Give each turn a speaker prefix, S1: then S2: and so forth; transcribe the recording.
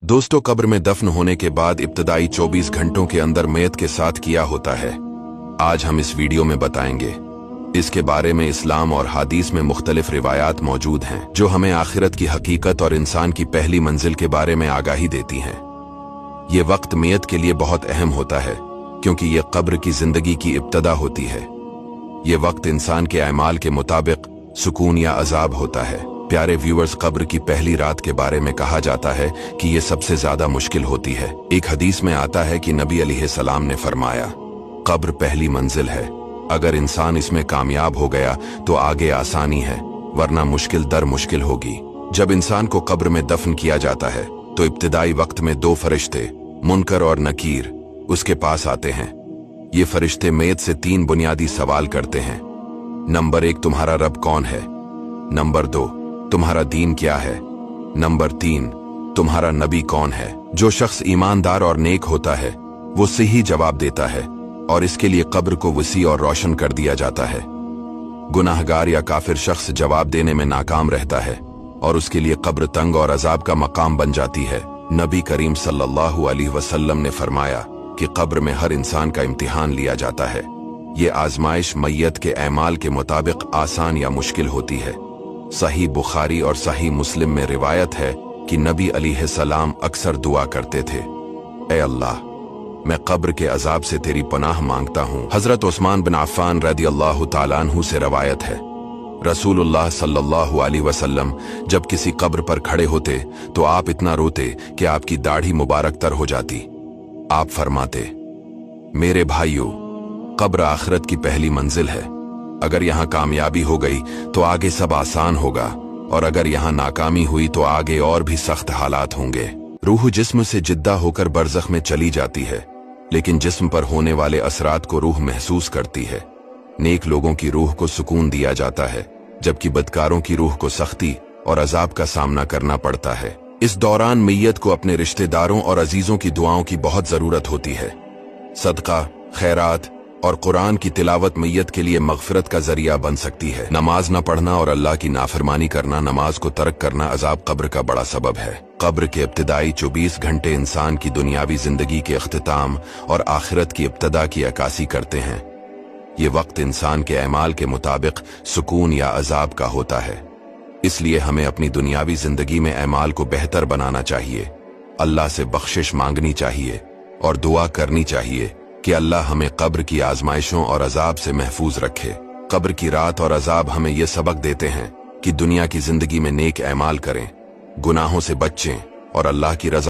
S1: दोस्तों, कब्र में दफन होने के बाद इब्तदाई 24 घंटों के अंदर मैयत के साथ क्या होता है, आज हम इस वीडियो में बताएंगे। इसके बारे में इस्लाम और हादीस में मुख्तलिफ रिवायात मौजूद हैं जो हमें आखिरत की हकीकत और इंसान की पहली मंजिल के बारे में आगाही देती हैं। ये वक्त मैयत के लिए बहुत अहम होता है क्योंकि ये कब्र की जिंदगी की इब्तदा होती है। ये वक्त इंसान के अमाल के मुताबिक सुकून या अजाब होता है। प्यारे व्यूअर्स, कब्र की पहली रात के बारे में कहा जाता है कि ये सबसे ज्यादा मुश्किल होती है। एक हदीस में आता है कि नबी अलैहिस्सलाम ने फरमाया, कब्र पहली मंजिल है, अगर इंसान इसमें कामयाब हो गया तो आगे आसानी है, वरना मुश्किल दर मुश्किल होगी। जब इंसान को कब्र में दफन किया जाता है तो इब्तिदाई वक्त में दो फरिश्ते, मुनकर और नकीर, उसके पास आते हैं। ये फरिश्ते मैयत से 3 बुनियादी सवाल करते हैं। नंबर 1, तुम्हारा रब कौन है? नंबर 2, तुम्हारा दीन क्या है? नंबर 3, तुम्हारा नबी कौन है? जो शख्स ईमानदार और नेक होता है वो सही जवाब देता है और इसके लिए कब्र को वसी और रोशन कर दिया जाता है। गुनाहगार या काफिर शख्स जवाब देने में नाकाम रहता है और उसके लिए कब्र तंग और अजाब का मकाम बन जाती है। नबी करीम सल्लल्लाहु अलैहि वसल्लम ने फरमाया कि कब्र में हर इंसान का इम्तिहान लिया जाता है। ये आजमाइश मैयत के अमाल के मुताबिक आसान या मुश्किल होती है। सही बुखारी और सही मुस्लिम में रिवायत है कि नबी अलैहिस्सलाम अक्सर दुआ करते थे, ऐ अल्लाह, मैं कब्र के अजाब से तेरी पनाह मांगता हूँ। हजरत उस्मान बिन अफ़्फ़ान रदियल्लाहु ताला अन्हु से रवायत है, रसूलुल्लाह सल्लल्लाहु अलैहि वसल्लम जब किसी कब्र पर खड़े होते तो आप इतना रोते कि आपकी दाढ़ी मुबारक तर हो जाती। आप फरमाते, मेरे भाइयों, कब्र आखिरत की पहली मंजिल है। अगर यहाँ कामयाबी हो गई तो आगे सब आसान होगा और अगर यहाँ नाकामी हुई तो आगे और भी सख्त हालात होंगे। रूह जिस्म से जिद्दा होकर बरज़ख में चली जाती है, लेकिन जिस्म पर होने वाले असरात को रूह महसूस करती है। नेक लोगों की रूह को सुकून दिया जाता है जबकि बदकारों की रूह को सख्ती और अजाब का सामना करना पड़ता है। इस दौरान मैयत को अपने रिश्तेदारों और अजीजों की दुआओं की बहुत जरूरत होती है। सदका, खैरात और कुरान की तिलावत मैयत के लिए मगफिरत का जरिया बन सकती है। नमाज न पढ़ना और अल्लाह की नाफरमानी करना, नमाज को तर्क करना अजाब कब्र का बड़ा सबब है। कब्र के इब्तिदाई 24 घंटे इंसान की दुनियावी जिंदगी के इख्तिताम और आखिरत की इब्तदा की अक्कासी करते हैं। ये वक्त इंसान के अमाल के मुताबिक सुकून या अजाब का होता है। इसलिए हमें अपनी दुनियावी जिंदगी में अमाल को बेहतर बनाना चाहिए, अल्लाह से बख्शिश मांगनी चाहिए और दुआ करनी चाहिए कि अल्लाह हमें कब्र की आजमाइशों और अजाब से महफूज रखे। कब्र की रात और अजाब हमें यह सबक देते हैं कि दुनिया की जिंदगी में नेक अमाल करें, गुनाहों से बचें और अल्लाह की रज़ा